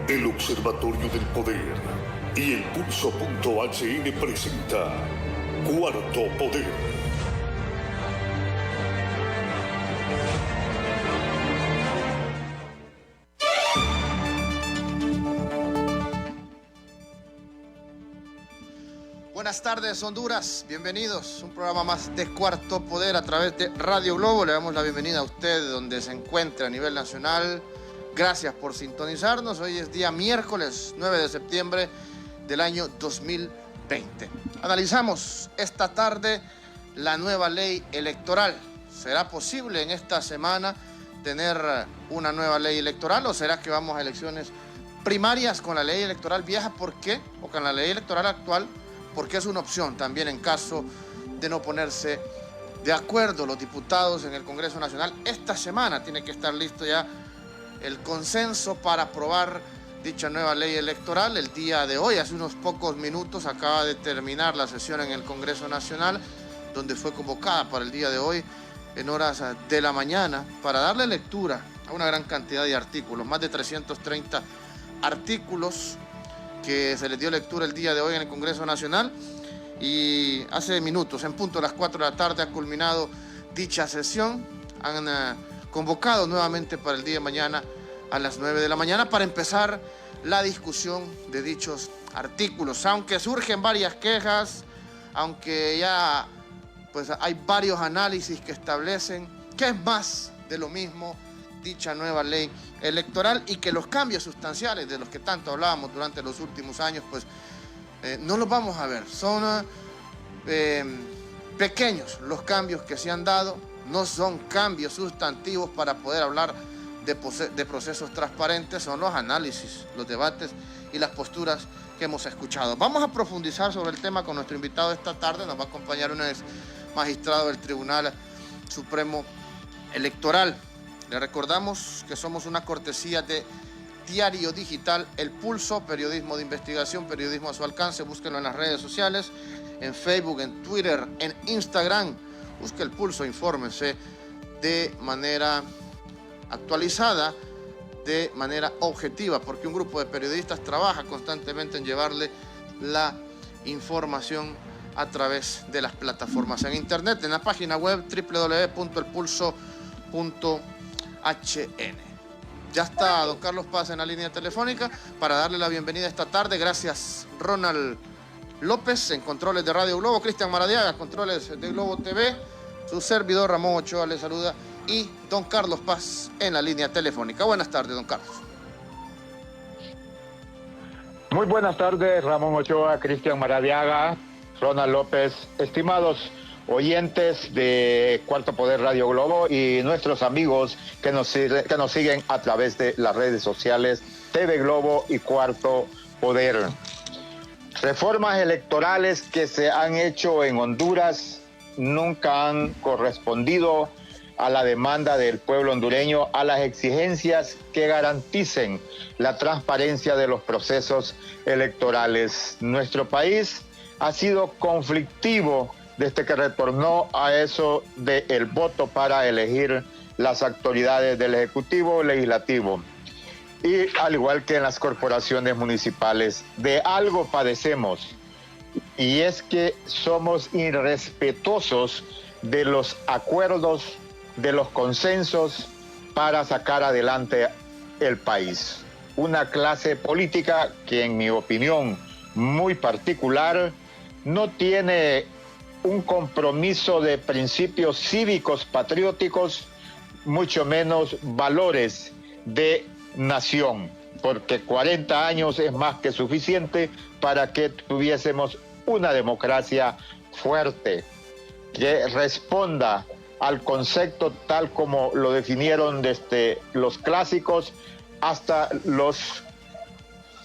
El Observatorio del Poder y el Pulso.hn presenta Cuarto Poder. Buenas tardes, Honduras. Bienvenidos. Un programa más de Cuarto Poder a través de Radio Globo. Le damos la bienvenida a usted donde se encuentre a nivel nacional. Gracias por sintonizarnos. Hoy es día miércoles 9 de septiembre del año 2020. Analizamos esta tarde la nueva ley electoral. ¿Será posible en esta semana tener una nueva ley electoral o será que vamos a elecciones primarias con la ley electoral vieja? ¿Por qué? O con la ley electoral actual, porque es una opción también en caso de no ponerse de acuerdo los diputados en el Congreso Nacional. Esta semana tiene que estar listo ya el consenso para aprobar dicha nueva ley electoral. El día de hoy, hace unos pocos minutos, acaba de terminar la sesión en el Congreso Nacional, donde fue convocada para el día de hoy en horas de la mañana para darle lectura a una gran cantidad de artículos, más de 330 artículos que se les dio lectura el día de hoy en el Congreso Nacional. Y hace minutos, en punto a las 4 de la tarde, ha culminado dicha sesión. Han convocado nuevamente para el día de mañana a las 9 de la mañana para empezar la discusión de dichos artículos. Aunque surgen varias quejas, aunque ya pues hay varios análisis que establecen que es más de lo mismo dicha nueva ley electoral y que los cambios sustanciales de los que tanto hablábamos durante los últimos años, pues no los vamos a ver. Son pequeños los cambios que se han dado, no son cambios sustantivos para poder hablar de procesos transparentes, son los análisis, los debates y las posturas que hemos escuchado. Vamos a profundizar sobre el tema con nuestro invitado esta tarde. Nos va a acompañar un ex magistrado del Tribunal Supremo Electoral. Le recordamos que somos una cortesía de Diario Digital El Pulso, periodismo de investigación, periodismo a su alcance. Búsquenlo en las redes sociales, en Facebook, en Twitter, en Instagram. Busque El Pulso, infórmese de manera actualizada, de manera objetiva, porque un grupo de periodistas trabaja constantemente en llevarle la información a través de las plataformas en internet, en la página web www.elpulso.hn. Ya está don Carlos Paz en la línea telefónica para darle la bienvenida esta tarde. Gracias, Ronald López, en controles de Radio Globo, Cristian Maradiaga, controles de Globo TV, su servidor Ramón Ochoa le saluda y don Carlos Paz en la línea telefónica. Buenas tardes, don Carlos. Muy buenas tardes, Ramón Ochoa, Cristian Maradiaga, Ronald López, estimados oyentes de Cuarto Poder Radio Globo y nuestros amigos que nos siguen a través de las redes sociales TV Globo y Cuarto Poder. Reformas electorales que se han hecho en Honduras nunca han correspondido a la demanda del pueblo hondureño, a las exigencias que garanticen la transparencia de los procesos electorales. Nuestro país ha sido conflictivo desde que retornó a eso del voto para elegir las autoridades del Ejecutivo Legislativo. Y al igual que en las corporaciones municipales, de algo padecemos, y es que somos irrespetuosos de los acuerdos, de los consensos para sacar adelante el país. Una clase política que, en mi opinión muy particular, no tiene un compromiso de principios cívicos patrióticos, mucho menos valores de nación, porque 40 años es más que suficiente para que tuviésemos una democracia fuerte, que responda al concepto tal como lo definieron desde los clásicos hasta los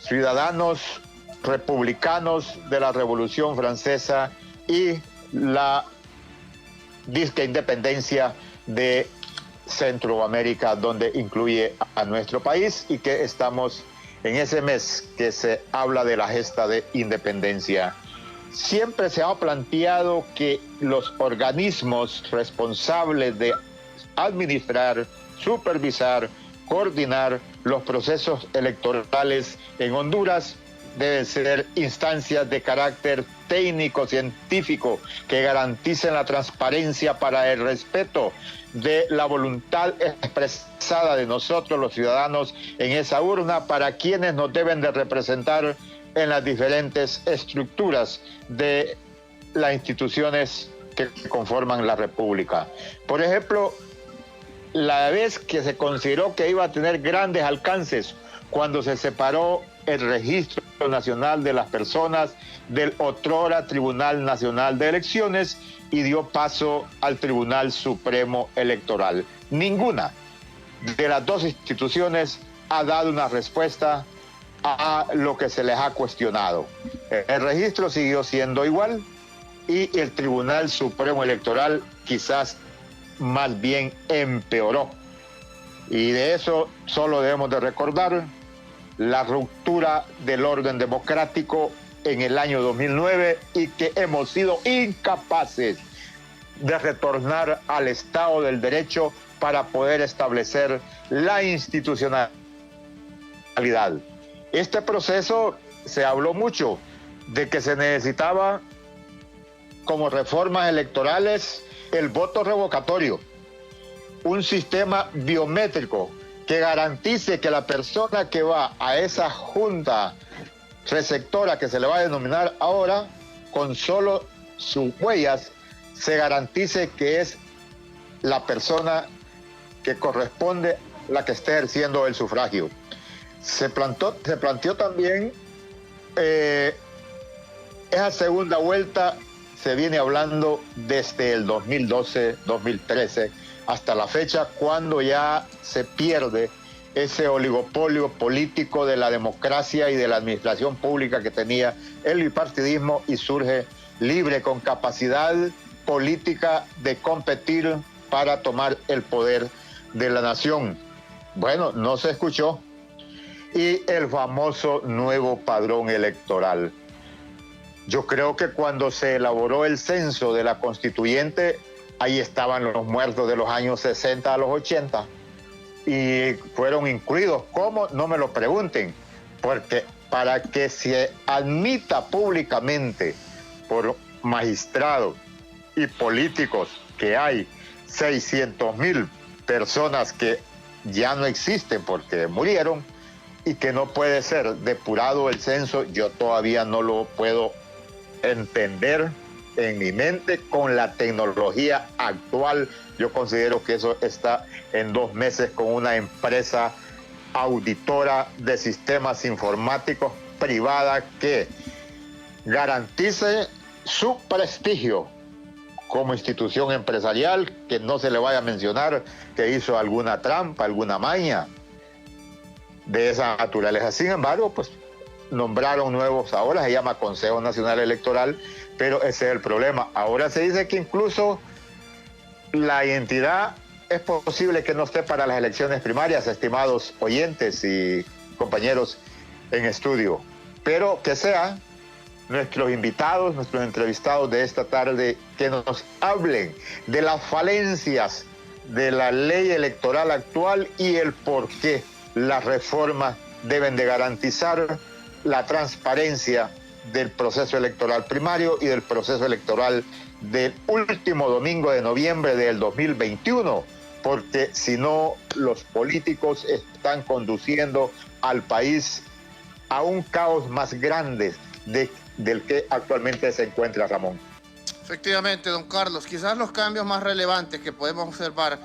ciudadanos republicanos de la Revolución Francesa y la disque independencia de Centroamérica, donde incluye a nuestro país, y que estamos en ese mes que se habla de la gesta de independencia. Siempre se ha planteado que los organismos responsables de administrar, supervisar, coordinar los procesos electorales en Honduras deben ser instancias de carácter técnico, científico, que garanticen la transparencia para el respeto de la voluntad expresada de nosotros los ciudadanos en esa urna, para quienes nos deben de representar en las diferentes estructuras de las instituciones que conforman la República. Por ejemplo, la vez que se consideró que iba a tener grandes alcances cuando se separó el Registro Nacional de las Personas del otrora Tribunal Nacional de Elecciones y dio paso al Tribunal Supremo Electoral. Ninguna de las dos instituciones ha dado una respuesta a lo que se les ha cuestionado. El registro siguió siendo igual y el Tribunal Supremo Electoral quizás más bien empeoró. Y de eso solo debemos de recordar la ruptura del orden democrático en el año 2009 y que hemos sido incapaces de retornar al Estado del Derecho para poder establecer la institucionalidad. Este proceso se habló mucho de que se necesitaba como reformas electorales el voto revocatorio, un sistema biométrico que garantice que la persona que va a esa junta receptora que se le va a denominar ahora, con solo sus huellas, se garantice que es la persona que corresponde la que esté ejerciendo el sufragio. Se planteó también esa segunda vuelta. Se viene hablando desde el 2012, 2013, hasta la fecha, cuando ya se pierde ese oligopolio político de la democracia y de la administración pública que tenía el bipartidismo y surge libre, con capacidad política de competir para tomar el poder de la nación. Bueno, no se escuchó. Y el famoso nuevo padrón electoral. Yo creo que cuando se elaboró el censo de la constituyente, ahí estaban los muertos de los años 60 a los 80 y fueron incluidos. ¿Cómo? No me lo pregunten, porque para que se admita públicamente por magistrados y políticos que hay 600,000 personas que ya no existen porque murieron y que no puede ser depurado el censo, yo todavía no lo puedo entender en mi mente. Con la tecnología actual, yo considero que eso está en 2 meses con una empresa auditora de sistemas informáticos privada que garantice su prestigio como institución empresarial, que no se le vaya a mencionar que hizo alguna trampa, alguna maña de esa naturaleza. Sin embargo, pues nombraron nuevos, ahora se llama Consejo Nacional Electoral, pero ese es el problema. Ahora se dice que incluso la entidad es posible que no esté para las elecciones primarias, estimados oyentes y compañeros en estudio, pero que sean nuestros invitados, nuestros entrevistados de esta tarde, que nos hablen de las falencias de la ley electoral actual y el por qué las reformas deben de garantizar la transparencia del proceso electoral primario y del proceso electoral del último domingo de noviembre del 2021, porque si no, los políticos están conduciendo al país a un caos más grande del que actualmente se encuentra, Ramón. Efectivamente, don Carlos, quizás los cambios más relevantes que podemos observar,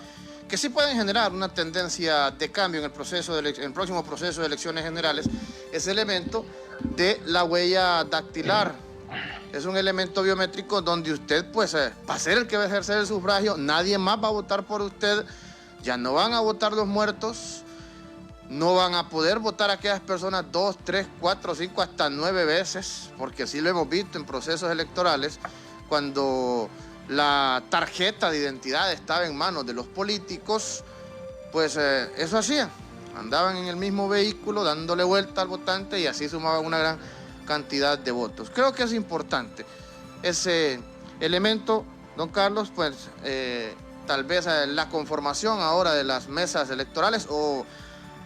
que sí pueden generar una tendencia de cambio en el próximo proceso de elecciones generales, es el elemento de la huella dactilar. Es un elemento biométrico donde usted, pues, para ser el que va a ejercer el sufragio, nadie más va a votar por usted. Ya no van a votar los muertos, no van a poder votar aquellas personas 2, 3, 4, 5, hasta 9 veces, porque así lo hemos visto en procesos electorales, cuando la tarjeta de identidad estaba en manos de los políticos, pues eso hacían. Andaban en el mismo vehículo dándole vuelta al votante y así sumaban una gran cantidad de votos. Creo que es importante ese elemento, don Carlos, pues tal vez la conformación ahora de las mesas electorales o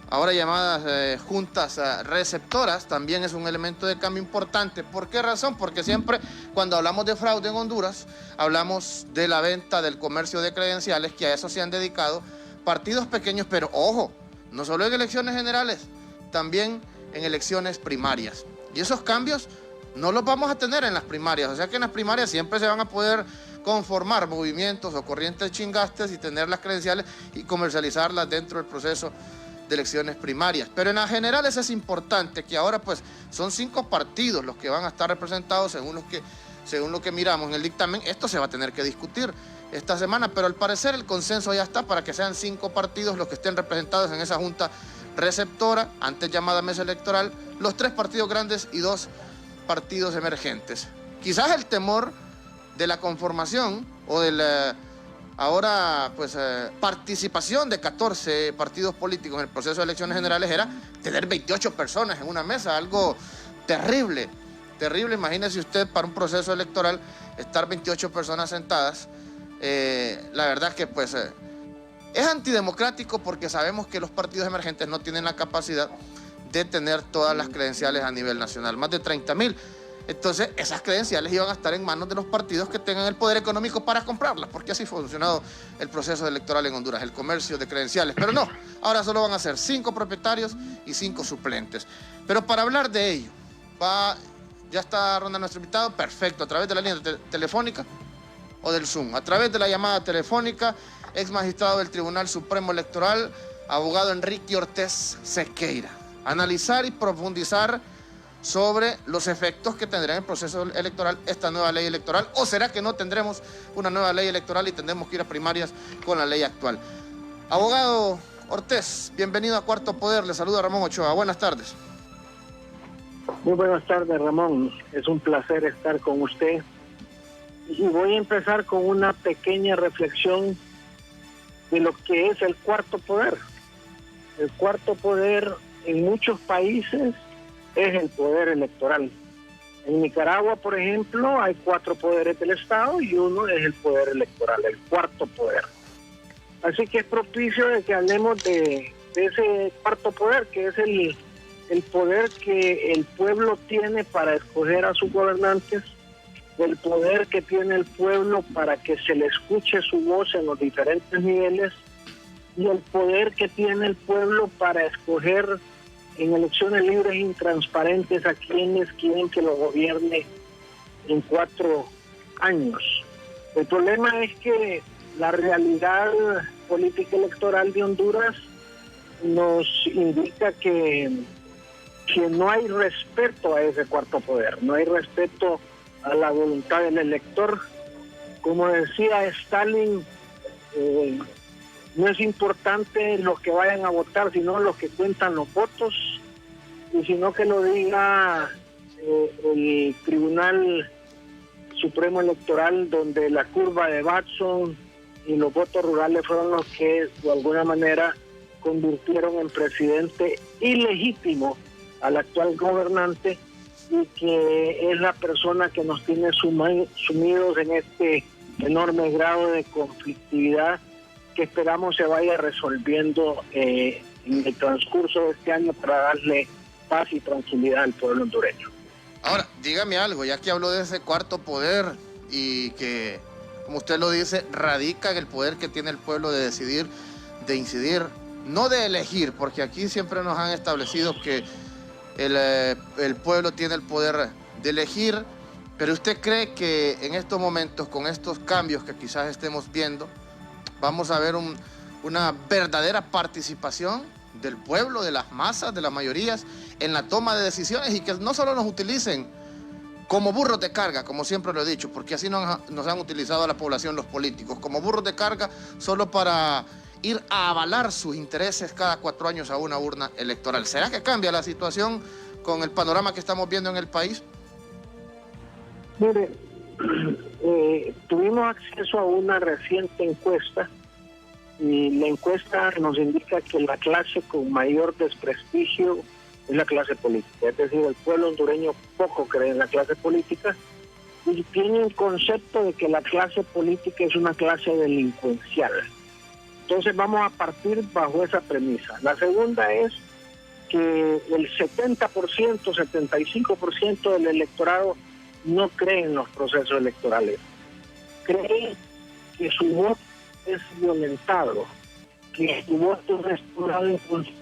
ahora llamadas juntas receptoras, también es un elemento de cambio importante. ¿Por qué razón? Porque siempre cuando hablamos de fraude en Honduras, hablamos de la venta del comercio de credenciales, que a eso se han dedicado partidos pequeños, pero ojo, no solo en elecciones generales, también en elecciones primarias. Y esos cambios no los vamos a tener en las primarias, o sea que en las primarias siempre se van a poder conformar movimientos o corrientes chingastes y tener las credenciales y comercializarlas dentro del proceso de elecciones primarias. Pero en las generales es importante que ahora pues son 5 partidos los que van a estar representados según lo que miramos en el dictamen. Esto se va a tener que discutir esta semana, pero al parecer el consenso ya está para que sean 5 partidos los que estén representados en esa junta receptora, antes llamada mesa electoral, los 3 partidos grandes y 2 partidos emergentes. Quizás el temor de la conformación o de la ahora pues participación de 14 partidos políticos en el proceso de elecciones generales era tener 28 personas en una mesa, algo terrible, terrible. Imagínese usted para un proceso electoral estar 28 personas sentadas. La verdad es que pues es antidemocrático porque sabemos que los partidos emergentes no tienen la capacidad de tener todas las credenciales a nivel nacional, más de 30,000. Entonces, esas credenciales iban a estar en manos de los partidos que tengan el poder económico para comprarlas, porque así ha funcionado el proceso electoral en Honduras, el comercio de credenciales. Pero no, ahora solo van a ser 5 propietarios y 5 suplentes. Pero para hablar de ello, ya está Ronda nuestro invitado, perfecto, a través de la línea telefónica o del Zoom. A través de la llamada telefónica, ex magistrado del Tribunal Supremo Electoral, abogado Enrique Ortiz Sequeira. Analizar y profundizar sobre los efectos que tendrá en el proceso electoral esta nueva ley electoral, o será que no tendremos una nueva ley electoral y tendremos que ir a primarias con la ley actual. Abogado Ortiz, bienvenido a Cuarto Poder, le saluda Ramón Ochoa, buenas tardes. Muy buenas tardes, Ramón, es un placer estar con usted y voy a empezar con una pequeña reflexión de lo que es el cuarto poder. El cuarto poder en muchos países es el poder electoral. En Nicaragua, por ejemplo, hay 4 poderes del Estado y uno es el poder electoral, el cuarto poder. Así que es propicio de que hablemos de ese cuarto poder, que es el poder que el pueblo tiene para escoger a sus gobernantes, el poder que tiene el pueblo para que se le escuche su voz en los diferentes niveles y el poder que tiene el pueblo para escoger en elecciones libres e transparentes a quienes quieren que lo gobierne en 4 años. El problema es que la realidad política electoral de Honduras nos indica que no hay respeto a ese cuarto poder, no hay respeto a la voluntad del elector. Como decía Stalin, no es importante los que vayan a votar, sino los que cuentan los votos, y sino que lo diga el Tribunal Supremo Electoral, donde la curva de Watson y los votos rurales fueron los que de alguna manera convirtieron en presidente ilegítimo al actual gobernante, y que es la persona que nos tiene sumidos en este enorme grado de conflictividad que esperamos se vaya resolviendo en el transcurso de este año para darle paz y tranquilidad al pueblo hondureño. Ahora, dígame algo, ya que habló de ese cuarto poder y que, como usted lo dice, radica en el poder que tiene el pueblo de decidir, de incidir, no de elegir, porque aquí siempre nos han establecido que el pueblo tiene el poder de elegir, pero ¿usted cree que en estos momentos, con estos cambios que quizás estemos viendo, vamos a ver una verdadera participación del pueblo, de las masas, de las mayorías, en la toma de decisiones, y que no solo nos utilicen como burros de carga, como siempre lo he dicho, porque así nos han utilizado a la población los políticos, como burros de carga solo para ir a avalar sus intereses cada 4 años a una urna electoral? ¿Será que cambia la situación con el panorama que estamos viendo en el país? Mire, tuvimos acceso a una reciente encuesta, y la encuesta nos indica que la clase con mayor desprestigio es la clase política, es decir, el pueblo hondureño poco cree en la clase política y tiene un concepto de que la clase política es una clase delincuencial. Entonces vamos a partir bajo esa premisa. La segunda es que el 70%, 75% del electorado no cree en los procesos electorales. Cree que su voto es violentado, que su voto es explorado en función.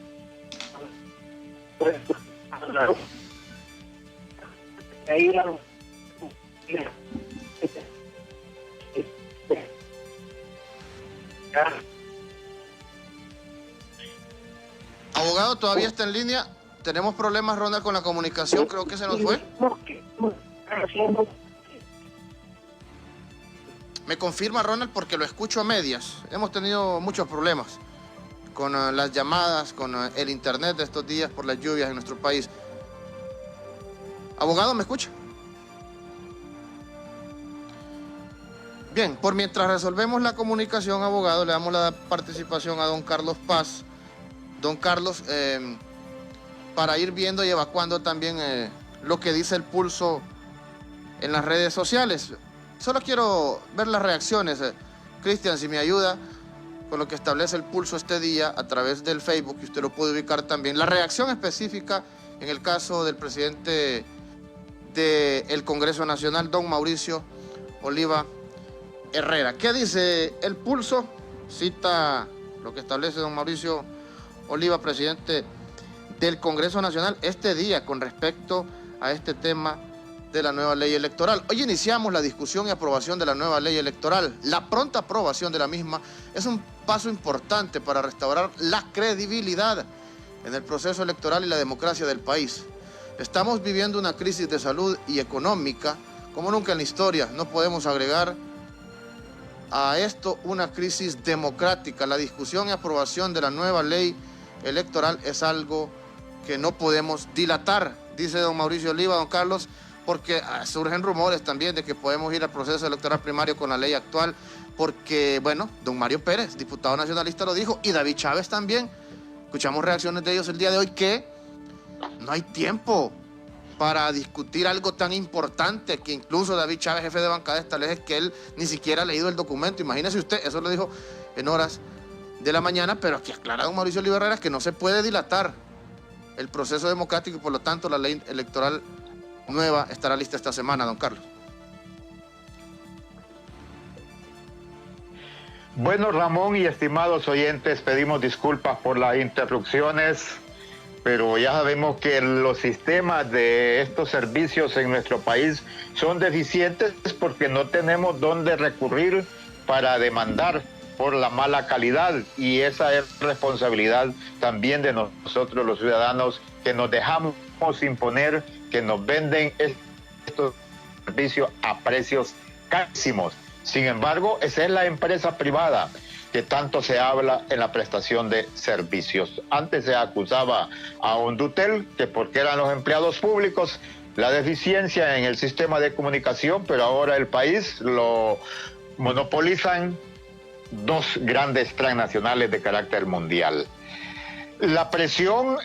Abogado, todavía está en línea. Tenemos problemas, Ronald, con la comunicación. Creo que se nos fue. Me confirma, Ronald, porque lo escucho a medias. Hemos tenido muchos problemas con las llamadas, con el internet de estos días por las lluvias en nuestro país. Abogado, ¿me escucha? Bien, por mientras resolvemos la comunicación, abogado, le damos la participación a don Carlos Paz. Don Carlos, para ir viendo y evacuando también lo que dice el pulso en las redes sociales. Solo quiero ver las reacciones. Cristian, si me ayuda con lo que establece el pulso este día a través del Facebook, que usted lo puede ubicar también. La reacción específica en el caso del presidente del Congreso Nacional, don Mauricio Oliva Herrera. ¿Qué dice el pulso? Cita lo que establece don Mauricio Oliva, presidente del Congreso Nacional, este día con respecto a este tema de la nueva ley electoral. Hoy iniciamos la discusión y aprobación de la nueva ley electoral. La pronta aprobación de la misma es un paso importante para restaurar la credibilidad en el proceso electoral y la democracia del país. Estamos viviendo una crisis de salud y económica como nunca en la historia. No podemos agregar a esto una crisis democrática. La discusión y aprobación de la nueva ley electoral es algo que no podemos dilatar, dice don Mauricio Oliva, don Carlos, porque surgen rumores también de que podemos ir al proceso electoral primario con la ley actual, porque, bueno, don Mario Pérez, diputado nacionalista, lo dijo, y David Chávez también. Escuchamos reacciones de ellos el día de hoy, que no hay tiempo para discutir algo tan importante, que incluso David Chávez, jefe de bancada, establece que él ni siquiera ha leído el documento. Imagínese usted, eso lo dijo en horas de la mañana, pero aquí aclara don Mauricio Oliva Herrera que no se puede dilatar el proceso democrático y por lo tanto la ley electoral nueva estará lista esta semana, don Carlos. Bueno, Ramón y estimados oyentes, pedimos disculpas por las interrupciones, pero ya sabemos que los sistemas de estos servicios en nuestro país son deficientes porque no tenemos dónde recurrir para demandar por la mala calidad, y esa es responsabilidad también de nosotros los ciudadanos, que nos dejamos imponer, que nos venden estos servicios a precios carísimos. Sin embargo, esa es la empresa privada que tanto se habla en la prestación de servicios. Antes se acusaba a Hondutel que porque eran los empleados públicos la deficiencia en el sistema de comunicación, pero ahora el país lo monopolizan dos grandes transnacionales de carácter mundial. La presión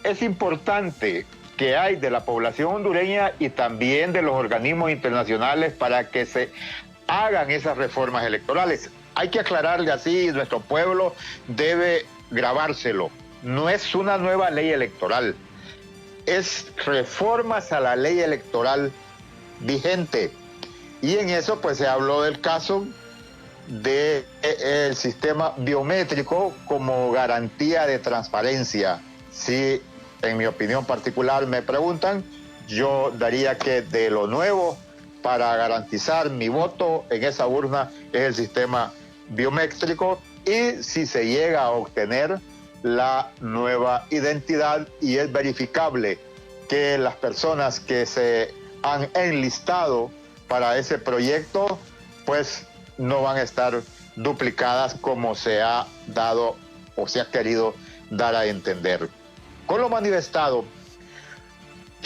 es importante que hay de la población hondureña y también de los organismos internacionales para que se hagan esas reformas electorales. Hay que aclararle así, nuestro pueblo debe grabárselo. No es una nueva ley electoral, es reformas a la ley electoral vigente. Y en eso pues se habló del caso del sistema biométrico como garantía de transparencia. Si en mi opinión particular me preguntan, yo daría que de lo nuevo para garantizar mi voto en esa urna es el sistema biométrico, y si se llega a obtener la nueva identidad y es verificable que las personas que se han enlistado para ese proyecto pues no van a estar duplicadas como se ha dado o se ha querido dar a entender. Con lo manifestado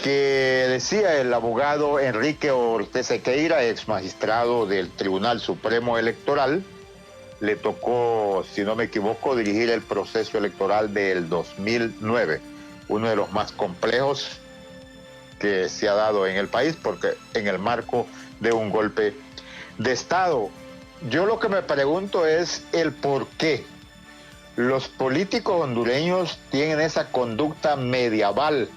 que decía el abogado Enrique Ortiz Sequeira, ex magistrado del Tribunal Supremo Electoral, le tocó, si no me equivoco, dirigir el proceso electoral del 2009, uno de los más complejos que se ha dado en el país, porque en el marco de un golpe de Estado. Yo lo que me pregunto es el por qué los políticos hondureños tienen esa conducta medieval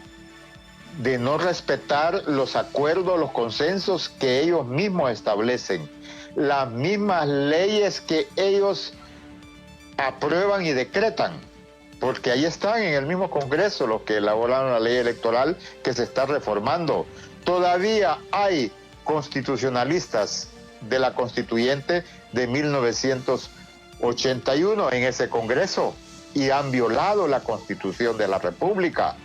de no respetar los acuerdos, los consensos que ellos mismos establecen, las mismas leyes que ellos aprueban y decretan, porque ahí están en el mismo Congreso los que elaboraron la ley electoral que se está reformando. Todavía hay constitucionalistas de la Constituyente de 1981 en ese Congreso y han violado la Constitución de la República.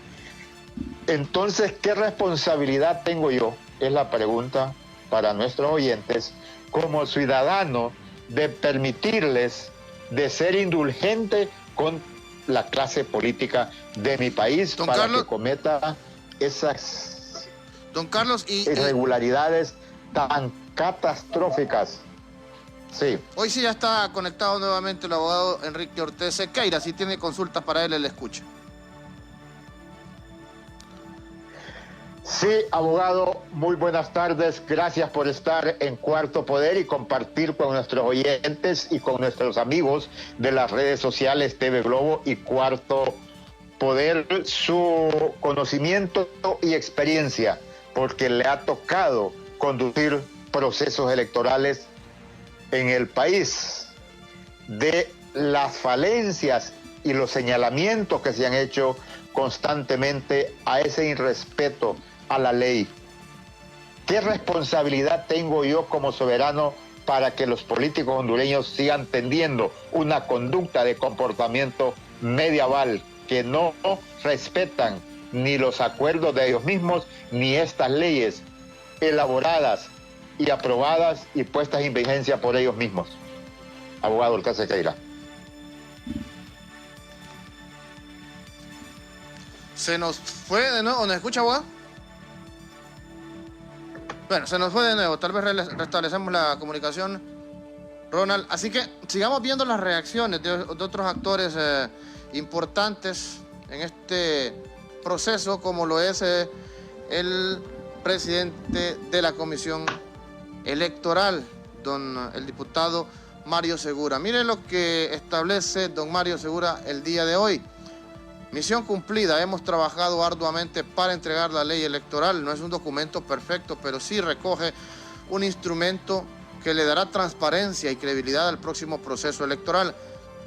Entonces, ¿qué responsabilidad tengo yo? Es la pregunta para nuestros oyentes, como ciudadano, de permitirles de ser indulgente con la clase política de mi país don para Carlos, que cometa esas don Carlos, irregularidades tan catastróficas. Sí. Hoy sí ya está conectado nuevamente el abogado Enrique Ortiz Sequeira. Si tiene consultas para él escucha. Sí, abogado, muy buenas tardes. Gracias por estar en Cuarto Poder y compartir con nuestros oyentes y con nuestros amigos de las redes sociales TV Globo y Cuarto Poder su conocimiento y experiencia, porque le ha tocado conducir procesos electorales en el país, de las falencias y los señalamientos que se han hecho constantemente a ese irrespeto a la ley. ¿Qué responsabilidad tengo yo como soberano para que los políticos hondureños sigan tendiendo una conducta de comportamiento medieval, que no respetan ni los acuerdos de ellos mismos ni estas leyes elaboradas y aprobadas y puestas en vigencia por ellos mismos? Abogado Ortiz Sequeira. Se nos fue de nuevo. ¿Nos escucha, abogado? Bueno, se nos fue de nuevo. Tal vez restablecemos la comunicación, Ronald. Así que sigamos viendo las reacciones de otros actores importantes en este proceso, como lo es el presidente de la Comisión Electoral, el diputado Mario Segura. Miren lo que establece don Mario Segura el día de hoy. Misión cumplida, hemos trabajado arduamente para entregar la ley electoral. No es un documento perfecto, pero sí recoge un instrumento que le dará transparencia y credibilidad al próximo proceso electoral.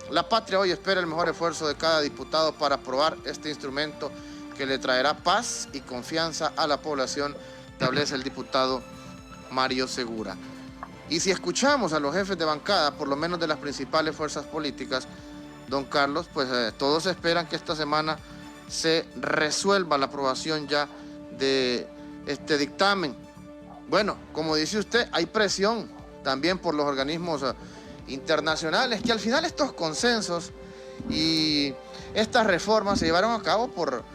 La patria hoy espera el mejor esfuerzo de cada diputado para aprobar este instrumento que le traerá paz y confianza a la población, establece el diputado Mario Segura. Y si escuchamos a los jefes de bancada, por lo menos de las principales fuerzas políticas, don Carlos, pues todos esperan que esta semana se resuelva la aprobación ya de este dictamen. Bueno, como dice usted, hay presión también por los organismos internacionales, que al final estos consensos y estas reformas se llevaron a cabo por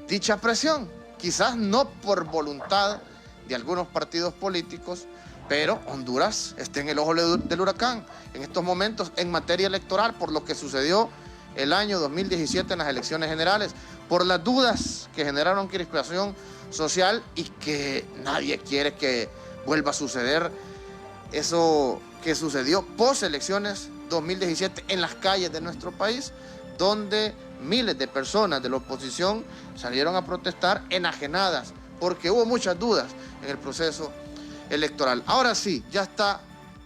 dicha presión, quizás no por voluntad de algunos partidos políticos, pero Honduras está en el ojo del huracán en estos momentos en materia electoral por lo que sucedió el año 2017 en las elecciones generales, por las dudas que generaron crispación social y que nadie quiere que vuelva a suceder eso que sucedió post-elecciones 2017 en las calles de nuestro país, donde miles de personas de la oposición salieron a protestar enajenadas porque hubo muchas dudas en el proceso electoral. Ahora sí, ya está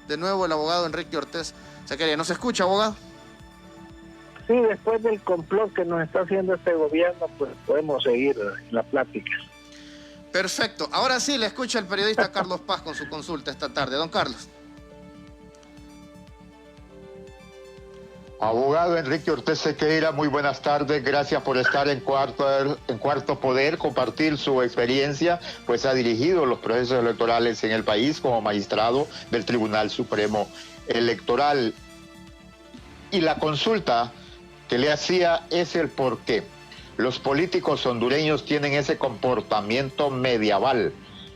de nuevo el abogado Enrique Ortiz Sequeira. ¿No se escucha, abogado? Sí, después del complot que nos está haciendo este gobierno, pues podemos seguir la plática. Perfecto. Ahora sí, le escucha el periodista Carlos Paz con su consulta esta tarde. Don Carlos. Abogado Enrique Ortiz Sequeira, muy buenas tardes. Gracias por estar en Cuarto Poder, compartir su experiencia, pues ha dirigido los procesos electorales en el país como magistrado del Tribunal Supremo Electoral. Y la consulta que le hacía es el por qué los políticos hondureños tienen ese comportamiento medieval.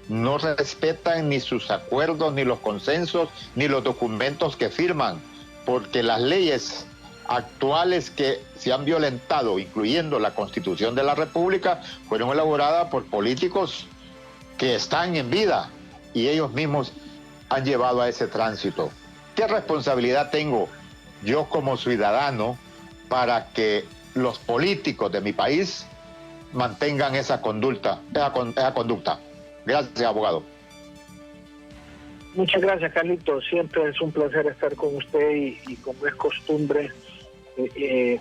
No respetan ni sus acuerdos, ni los consensos, ni los documentos que firman, porque las leyes actuales que se han violentado, incluyendo la Constitución de la República, fueron elaboradas por políticos que están en vida y ellos mismos han llevado a ese tránsito. ¿Qué ¿qué responsabilidad tengo yo como ciudadano para que los políticos de mi país mantengan esa conducta? Gracias, abogado. Muchas gracias, Carlito. Siempre es un placer estar con usted y como es costumbre,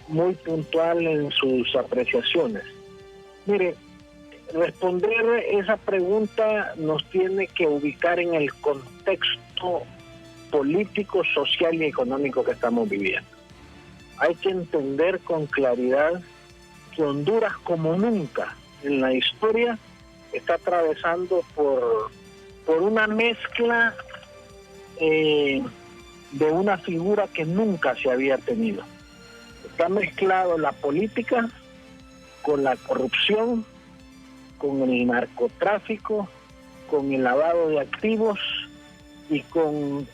muy puntual en sus apreciaciones. Mire, responder esa pregunta nos tiene que ubicar en el contexto político, social y económico que estamos viviendo. Hay que entender con claridad que Honduras, como nunca en la historia, está atravesando por una mezcla de una figura que nunca se había tenido. Está mezclado la política con la corrupción, con el narcotráfico, con el lavado de activos y con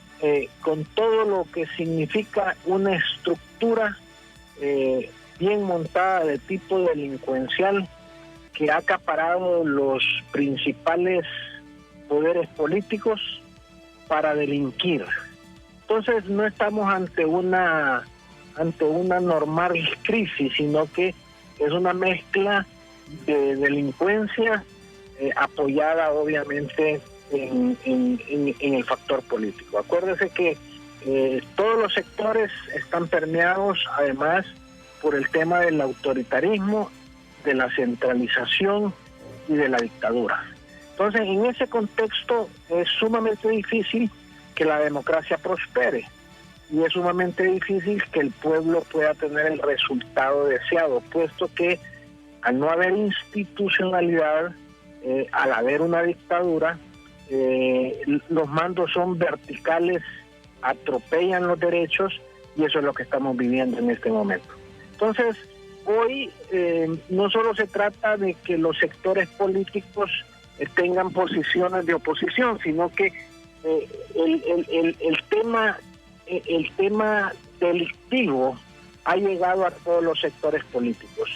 todo lo que significa una estructura bien montada de tipo delincuencial que ha acaparado los principales poderes políticos para delinquir. Entonces no estamos ante una normal crisis, sino que es una mezcla de delincuencia apoyada obviamente en el factor político. Acuérdese que todos los sectores están permeados además por el tema del autoritarismo, de la centralización y de la dictadura. Entonces, en ese contexto es sumamente difícil que la democracia prospere y es sumamente difícil que el pueblo pueda tener el resultado deseado, puesto que al no haber institucionalidad, al haber una dictadura, los mandos son verticales, atropellan los derechos y eso es lo que estamos viviendo en este momento. Entonces, hoy no solo se trata de que los sectores políticos tengan posiciones de oposición, sino que el tema delictivo ha llegado a todos los sectores políticos.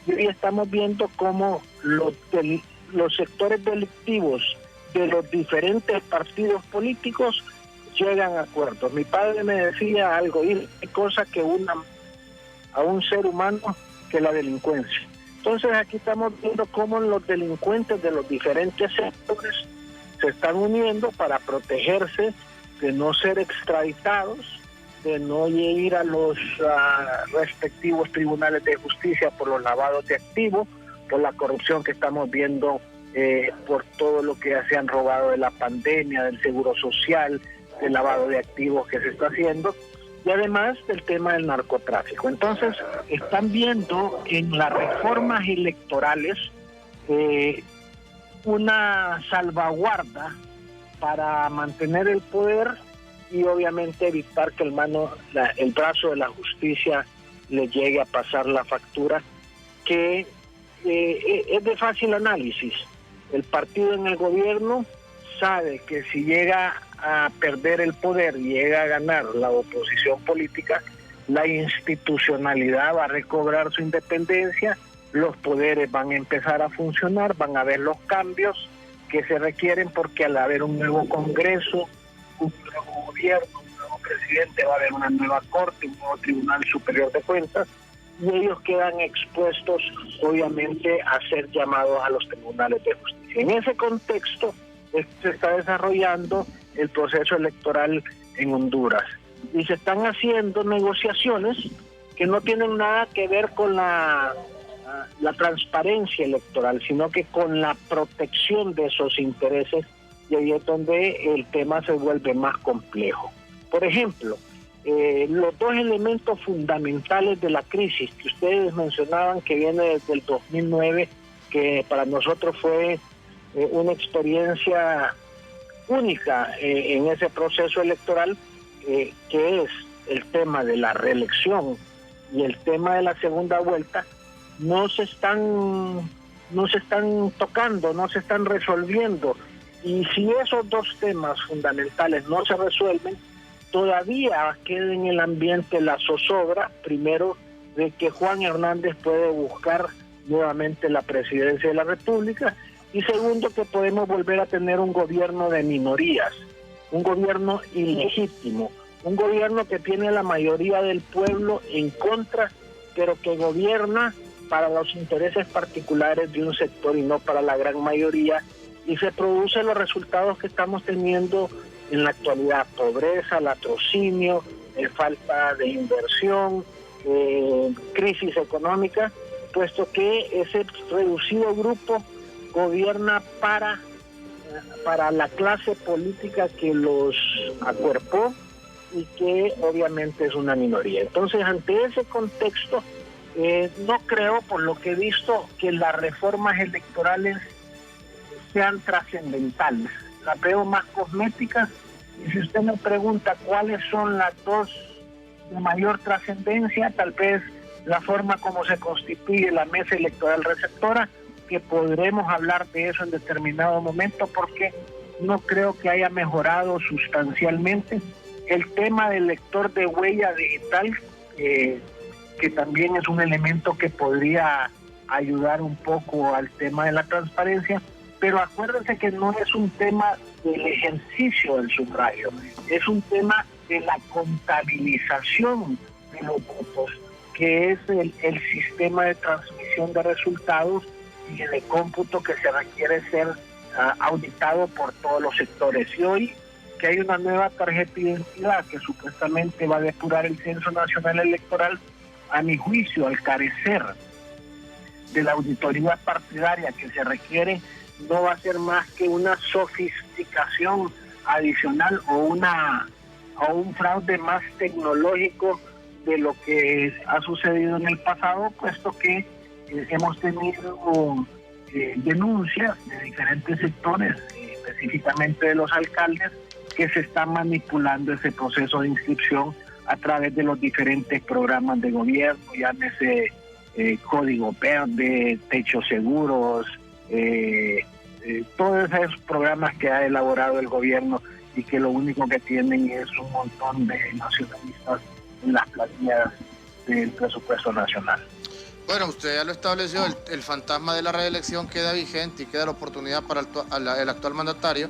Y hoy estamos viendo cómo los sectores delictivos de los diferentes partidos políticos llegan a acuerdos. Mi padre me decía algo, y hay cosa que una a un ser humano que la delincuencia. Entonces aquí estamos viendo cómo los delincuentes de los diferentes sectores se están uniendo para protegerse de no ser extraditados, de no ir a los respectivos tribunales de justicia por los lavados de activos, por la corrupción que estamos viendo, por todo lo que se han robado de la pandemia, del seguro social, del lavado de activos que se está haciendo, y además del tema del narcotráfico. Entonces, están viendo en las reformas electorales una salvaguarda para mantener el poder y obviamente evitar que el brazo de la justicia le llegue a pasar la factura, que es de fácil análisis. El partido en el gobierno sabe que si llega a perder el poder y llega a ganar la oposición política, la institucionalidad va a recobrar su independencia, los poderes van a empezar a funcionar, van a haber los cambios que se requieren, porque al haber un nuevo Congreso, un nuevo gobierno, un nuevo presidente, va a haber una nueva Corte, un nuevo Tribunal Superior de Cuentas, y ellos quedan expuestos obviamente a ser llamados a los tribunales de justicia. En ese contexto se está desarrollando el proceso electoral en Honduras y se están haciendo negociaciones que no tienen nada que ver con la transparencia electoral, sino que con la protección de esos intereses, y ahí es donde el tema se vuelve más complejo. Por ejemplo, los dos elementos fundamentales de la crisis que ustedes mencionaban, que viene desde el 2009, que para nosotros fue una experiencia única en ese proceso electoral, que es el tema de la reelección y el tema de la segunda vuelta, no se están tocando, no se están resolviendo. Y si esos dos temas fundamentales no se resuelven, todavía queda en el ambiente la zozobra, primero, de que Juan Hernández puede buscar nuevamente la presidencia de la República, y segundo, que podemos volver a tener un gobierno de minorías, un gobierno ilegítimo, Un gobierno que tiene la mayoría del pueblo en contra, pero que gobierna para los intereses particulares de un sector y no para la gran mayoría, y se producen los resultados que estamos teniendo en la actualidad: pobreza, latrocinio, falta de inversión, crisis económica, puesto que ese reducido grupo gobierna para la clase política que los acuerpó y que obviamente es una minoría. Entonces, ante ese contexto, no creo, por lo que he visto, que las reformas electorales sean trascendentales. Las veo más cosméticas, y si usted me pregunta cuáles son las dos de mayor trascendencia, tal vez la forma como se constituye la mesa electoral receptora, que podremos hablar de eso en determinado momento, porque no creo que haya mejorado sustancialmente. El tema del lector de huella digital, que también es un elemento que podría ayudar un poco al tema de la transparencia, pero acuérdense que no es un tema del ejercicio del sufragio, es un tema de la contabilización de los votos, que es el sistema de transmisión de resultados y de cómputo que se requiere ser auditado por todos los sectores. Y hoy que hay una nueva tarjeta de identidad que supuestamente va a depurar el Censo Nacional Electoral, a mi juicio, al carecer de la auditoría partidaria que se requiere, no va a ser más que una sofisticación adicional o un fraude más tecnológico de lo que ha sucedido en el pasado, puesto que hemos tenido denuncias de diferentes sectores, específicamente de los alcaldes, que se está manipulando ese proceso de inscripción a través de los diferentes programas de gobierno, llámese Código Verde, Techo Seguros, todos esos programas que ha elaborado el gobierno y que lo único que tienen es un montón de nacionalistas en las planillas del presupuesto nacional. Bueno, usted ya lo estableció, el fantasma de la reelección queda vigente y queda la oportunidad para el actual mandatario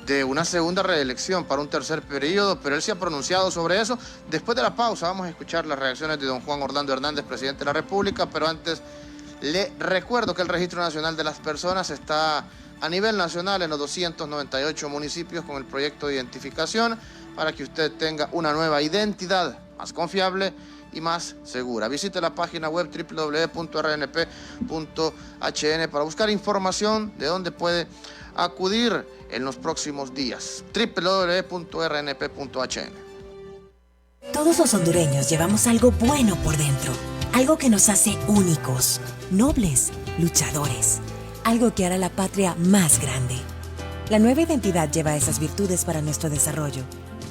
de una segunda reelección para un tercer periodo, pero él se ha pronunciado sobre eso. Después de la pausa vamos a escuchar las reacciones de don Juan Orlando Hernández, presidente de la República, pero antes le recuerdo que el Registro Nacional de las Personas está a nivel nacional en los 298 municipios con el proyecto de identificación para que usted tenga una nueva identidad más confiable y más segura. Visite la página web www.rnp.hn para buscar información de dónde puede acudir en los próximos días. www.rnp.hn. Todos los hondureños llevamos algo bueno por dentro, algo que nos hace únicos, nobles, luchadores, algo que hará la patria más grande. La nueva identidad lleva esas virtudes para nuestro desarrollo.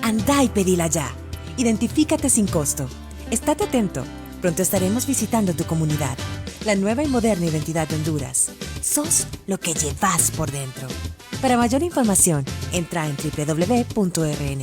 Andá y pedila ya. Identifícate sin costo. Estate atento. Pronto estaremos visitando tu comunidad. La nueva y moderna identidad de Honduras. Sos lo que llevas por dentro. Para mayor información, entra en www.rnp.hn.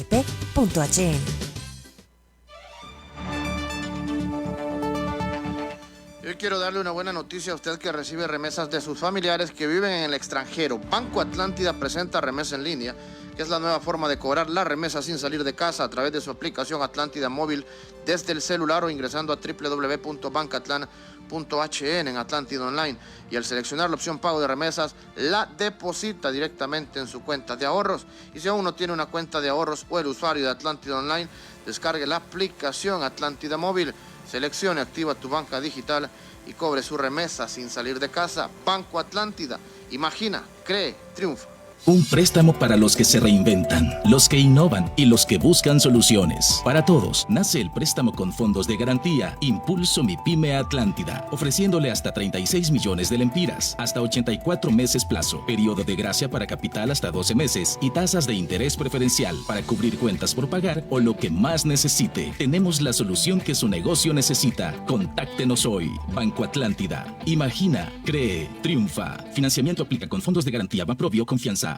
Yo quiero darle una buena noticia a usted que recibe remesas de sus familiares que viven en el extranjero. Banco Atlántida presenta remesa en línea, que es la nueva forma de cobrar la remesa sin salir de casa a través de su aplicación Atlántida Móvil desde el celular o ingresando a www.bancatlan.hn en Atlántida Online. Y al seleccionar la opción pago de remesas, la deposita directamente en su cuenta de ahorros. Y si aún no tiene una cuenta de ahorros o el usuario de Atlántida Online, descargue la aplicación Atlántida Móvil, seleccione, activa tu banca digital y cobre su remesa sin salir de casa. Banco Atlántida. Imagina, cree, triunfa. Un préstamo para los que se reinventan, los que innovan y los que buscan soluciones. Para todos, nace el préstamo con fondos de garantía Impulso Mi Pyme Atlántida, ofreciéndole hasta 36 millones de lempiras, hasta 84 meses plazo, periodo de gracia para capital hasta 12 meses y tasas de interés preferencial para cubrir cuentas por pagar o lo que más necesite. Tenemos la solución que su negocio necesita. Contáctenos hoy. Banco Atlántida. Imagina, cree, triunfa. Financiamiento aplica con fondos de garantía Banprovio Confianza.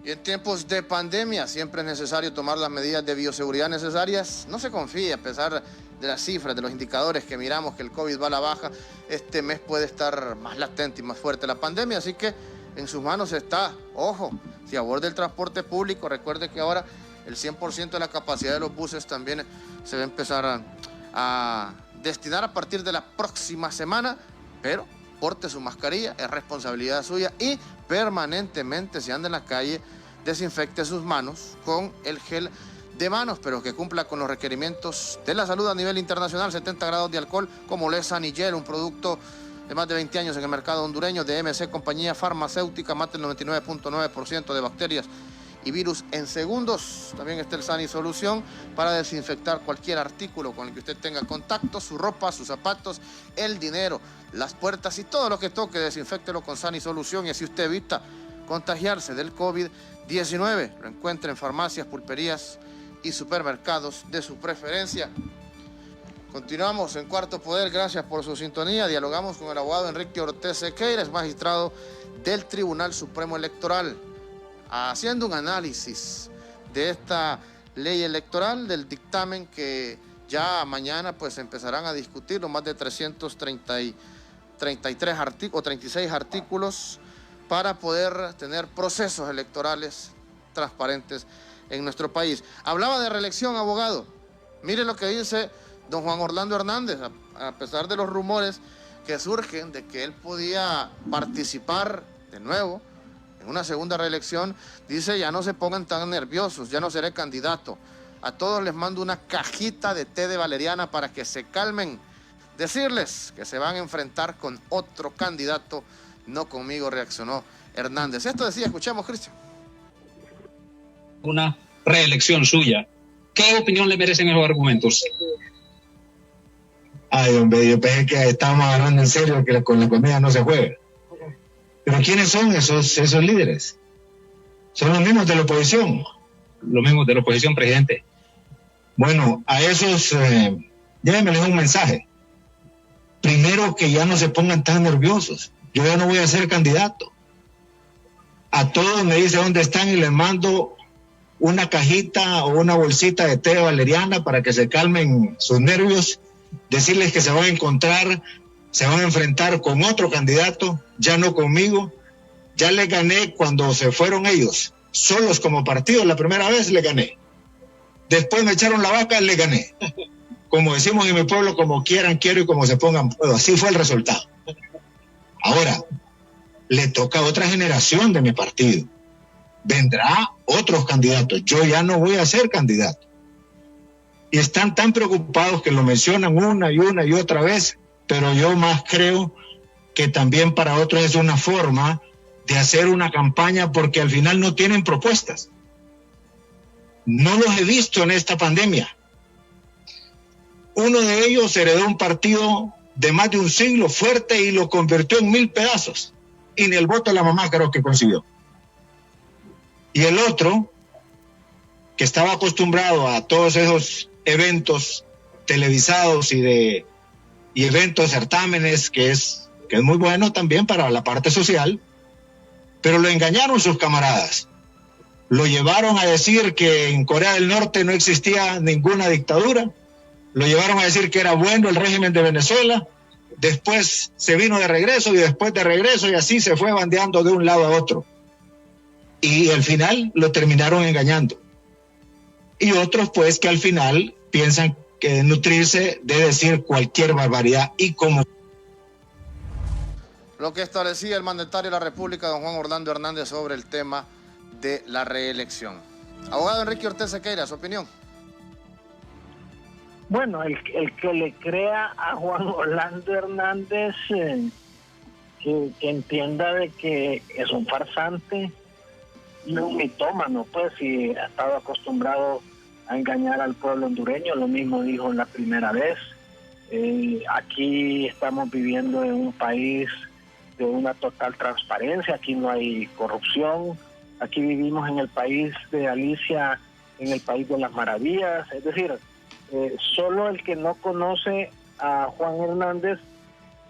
Y en tiempos de pandemia siempre es necesario tomar las medidas de bioseguridad necesarias. No se confíe, a pesar de las cifras, de los indicadores que miramos que el COVID va a la baja, este mes puede estar más latente y más fuerte la pandemia, así que en sus manos está. Ojo, si aborda el transporte público, recuerde que ahora el 100% de la capacidad de los buses también se va a empezar a destinar a partir de la próxima semana, pero porte su mascarilla, es responsabilidad suya, y permanentemente, si anda en la calle, desinfecte sus manos con el gel de manos, pero que cumpla con los requerimientos de la salud a nivel internacional. 70 grados de alcohol, como lo es Sanigel, un producto de más de 20 años en el mercado hondureño, de MC, compañía farmacéutica, mata el 99.9% de bacterias y virus en segundos. También está el Sani Solución para desinfectar cualquier artículo con el que usted tenga contacto, su ropa, sus zapatos, el dinero, las puertas y todo lo que toque, desinféctelo con Sani Solución, y así usted evita contagiarse del COVID-19. Lo encuentra en farmacias, pulperías y supermercados de su preferencia. Continuamos en Cuarto Poder, gracias por su sintonía. Dialogamos con el abogado Enrique Ortez Sequeira, es magistrado del Tribunal Supremo Electoral, haciendo un análisis de esta ley electoral, del dictamen que ya mañana pues empezarán a discutir los más de 333 artículos o 36 artículos para poder tener procesos electorales transparentes en nuestro país. Hablaba de reelección, abogado. Mire lo que dice don Juan Orlando Hernández, a pesar de los rumores que surgen de que él podía participar de nuevo en una segunda reelección. Dice: ya no se pongan tan nerviosos, ya no seré candidato. A todos les mando una cajita de té de valeriana para que se calmen. Decirles que se van a enfrentar con otro candidato, no conmigo, reaccionó Hernández. Esto decía, escuchamos, Cristian. Una reelección suya. ¿Qué opinión le merecen esos argumentos? Ay, hombre, yo pensé que estábamos hablando en serio, que con la comida no se juega. Pero ¿quiénes son esos líderes? Son los mismos de la oposición. Los mismos de la oposición, presidente. Bueno, a esos, llévenmeles un mensaje. Primero, que ya no se pongan tan nerviosos. Yo ya no voy a ser candidato. A todos me dice dónde están y les mando una cajita o una bolsita de té de valeriana para que se calmen sus nervios. Decirles que se van a encontrar, se van a enfrentar con otro candidato, ya no conmigo. Ya les gané cuando se fueron ellos, solos como partido, la primera vez les gané. Después me echaron la vaca, les gané. Como decimos en mi pueblo, como quieran, quiero, y como se pongan, puedo. Así fue el resultado. Ahora, le toca a otra generación de mi partido. Vendrá otros candidatos. Yo ya no voy a ser candidato. Y están tan preocupados que lo mencionan una y otra vez, pero yo más creo que también para otros es una forma de hacer una campaña, porque al final no tienen propuestas. No los he visto en esta pandemia. Uno de ellos heredó un partido de más de un siglo fuerte y lo convirtió en 1000 pedazos. Y ni el voto de la mamá creo que consiguió. Y el otro, que estaba acostumbrado a todos esos eventos televisados y eventos, certámenes, que es muy bueno también para la parte social, pero lo engañaron sus camaradas. Lo llevaron a decir que en Corea del Norte no existía ninguna dictadura, lo llevaron a decir que era bueno el régimen de Venezuela, después se vino de regreso y después de regreso, y así se fue bandeando de un lado a otro. Y al final lo terminaron engañando. Y otros pues que al final piensan que nutrirse de decir cualquier barbaridad y como... Lo que establecía el mandatario de la República, don Juan Orlando Hernández, sobre el tema de la reelección. Abogado Enrique Ortez Sequeira, su opinión. Bueno, el que le crea a Juan Orlando Hernández, que entienda de que es un farsante y un mitómano, pues, y ha estado acostumbrado a engañar al pueblo hondureño. Lo mismo dijo la primera vez. Aquí estamos viviendo en un país de una total transparencia, aquí no hay corrupción, aquí vivimos en el país de Alicia, en el país de las maravillas. Es decir, solo el que no conoce a Juan Hernández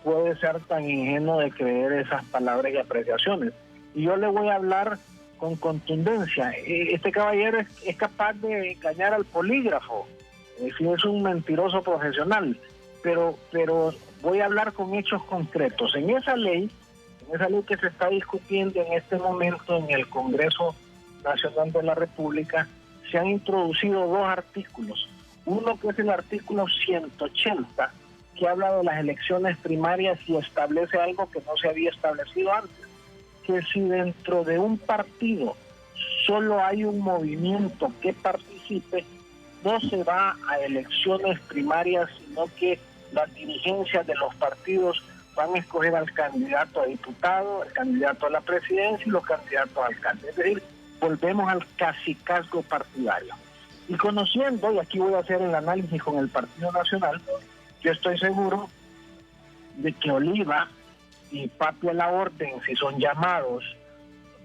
puede ser tan ingenuo de creer esas palabras y apreciaciones. Y yo le voy a hablar con contundencia. Este caballero es capaz de engañar al polígrafo, si es un mentiroso profesional, pero voy a hablar con hechos concretos. En esa ley En esa ley que se está discutiendo en este momento en el Congreso Nacional de la República, se han introducido 2 artículos. Uno que es el artículo 180, que habla de las elecciones primarias y establece algo que no se había establecido antes, que si dentro de un partido solo hay un movimiento que participe, no se va a elecciones primarias, sino que las dirigencias de los partidos van a escoger al candidato a diputado, al candidato a la presidencia y los candidatos a alcalde. Es decir, volvemos al cacicazgo partidario. Y conociendo, y aquí voy a hacer el análisis con el Partido Nacional, yo estoy seguro de que Oliva y Papi a la Orden, si son llamados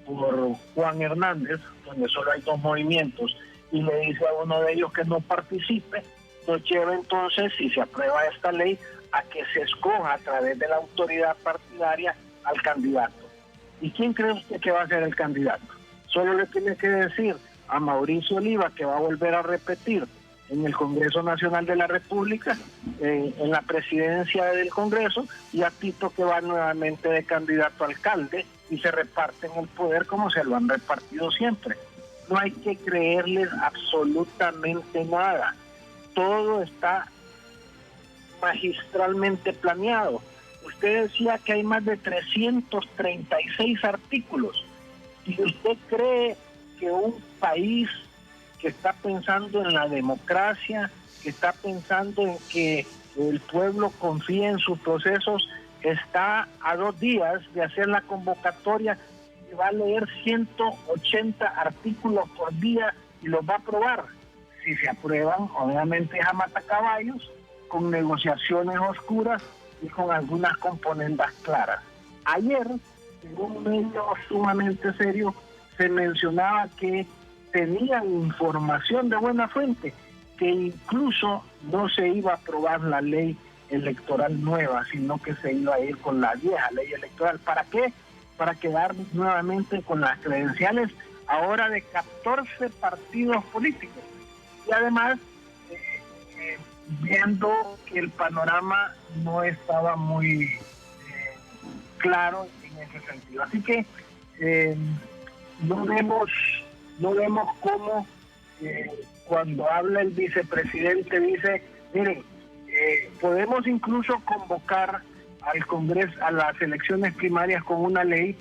por Juan Hernández, donde solo hay 2 movimientos, y le dice a uno de ellos que no participe, nos lleva entonces, si se aprueba esta ley, a que se escoja a través de la autoridad partidaria al candidato. ¿Y quién cree usted que va a ser el candidato? Solo le tiene que decir a Mauricio Oliva, que va a volver a repetir en el Congreso Nacional de la República, en la presidencia del Congreso, y a Tito, que va nuevamente de candidato a alcalde, y se reparten el poder como se lo han repartido siempre. No hay que creerles absolutamente nada. Todo está magistralmente planeado. Usted decía que hay más de 336 artículos. Si usted cree que un país que está pensando en la democracia, que está pensando en que el pueblo confíe en sus procesos, está a 2 días de hacer la convocatoria y va a leer 180 artículos por día y los va a aprobar. Si se aprueban, obviamente es a matacaballos, con negociaciones oscuras y con algunas componendas claras. Ayer, en un medio sumamente serio, se mencionaba que tenían información de buena fuente, que incluso no se iba a aprobar la ley electoral nueva, sino que se iba a ir con la vieja ley electoral. ¿Para qué? Para quedar nuevamente con las credenciales ahora de 14 partidos políticos. Y además, viendo que el panorama no estaba muy claro en ese sentido. Así que no vemos cómo cuando habla el vicepresidente dice, miren, podemos incluso convocar al Congreso a las elecciones primarias con una ley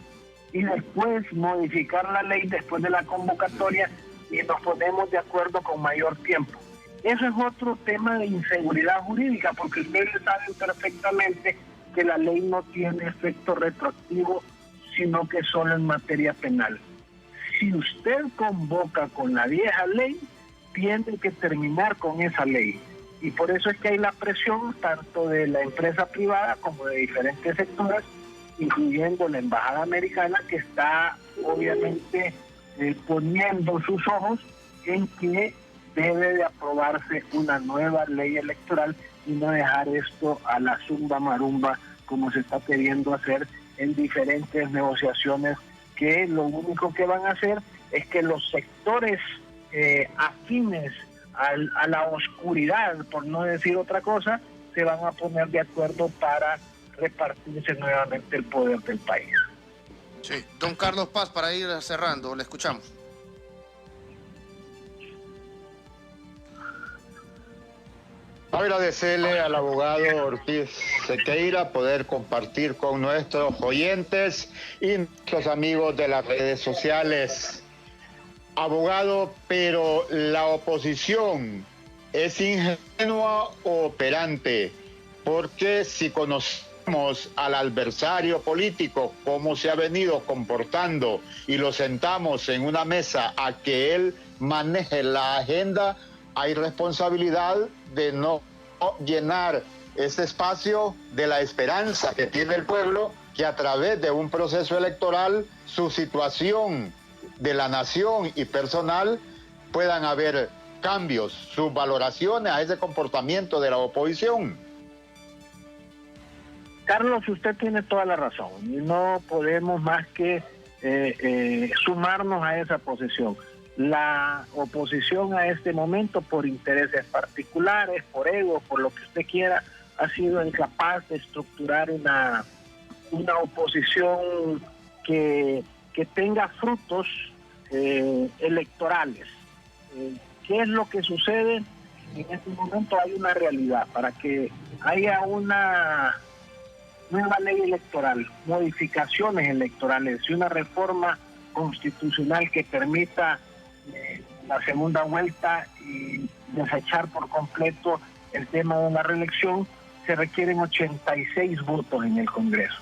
y después modificar la ley después de la convocatoria y nos ponemos de acuerdo con mayor tiempo. Eso es otro tema de inseguridad jurídica, porque ustedes saben perfectamente que la ley no tiene efecto retroactivo, sino que solo en materia penal. Si usted convoca con la vieja ley, tiene que terminar con esa ley. Y por eso es que hay la presión tanto de la empresa privada como de diferentes sectores, incluyendo la Embajada Americana, que está obviamente poniendo sus ojos en que debe de aprobarse una nueva ley electoral y no dejar esto a la zumba marumba como se está queriendo hacer en diferentes negociaciones, que lo único que van a hacer es que los sectores afines a la oscuridad, por no decir otra cosa, se van a poner de acuerdo para repartirse nuevamente el poder del país. Sí, don Carlos Paz, para ir cerrando, le escuchamos. Agradecerle al abogado Ortiz Sequeira poder compartir con nuestros oyentes y nuestros amigos de las redes sociales. Abogado, pero la oposición es ingenua o operante, porque si conocemos al adversario político, cómo se ha venido comportando y lo sentamos en una mesa a que él maneje la agenda, hay responsabilidad de no llenar ese espacio de la esperanza que tiene el pueblo, que a través de un proceso electoral su situación de la nación y personal puedan haber cambios, sus valoraciones a ese comportamiento de la oposición. Carlos, usted tiene toda la razón y no podemos más que sumarnos a esa posición. La oposición a este momento, por intereses particulares, por ego, por lo que usted quiera, ha sido incapaz de estructurar una oposición que tenga frutos electorales. ¿Qué es lo que sucede? En este momento hay una realidad. Para que haya una nueva ley electoral, modificaciones electorales y una reforma constitucional que permita la segunda vuelta y desechar por completo el tema de la reelección, se requieren 86 votos en el Congreso.